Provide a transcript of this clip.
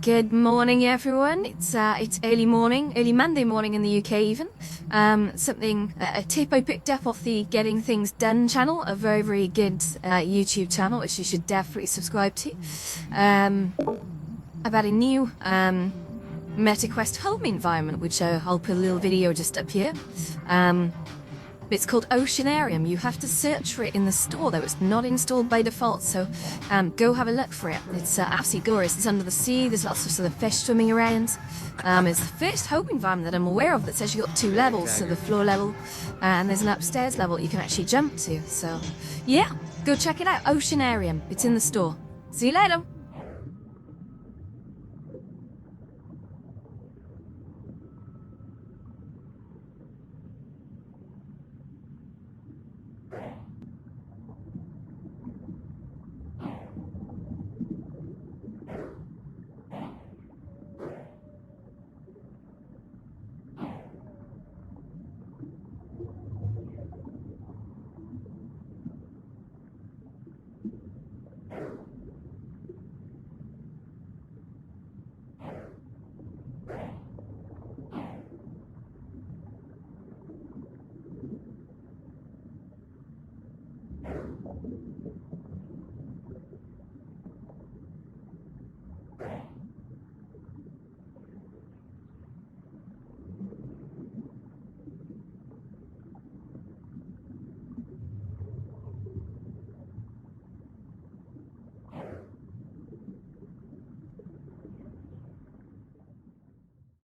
Good morning, everyone. It's early morning, early Monday morning in the UK even. A tip I picked up off the Getting Things Done channel, a very good YouTube channel, which you should definitely subscribe to. About a new MetaQuest home environment, which I'll put a little video just up here. It's called Oceanarium. You have to search for it in the store, though. It's not installed by default, so go have a look for it. It's absolutely glorious. It's under the sea. There's lots of sort of fish swimming around. It's the first home environment that I'm aware of that says you've got two levels, so the floor level and there's an upstairs level you can actually jump to. So, yeah, go check it out. Oceanarium. It's in the store. See you later.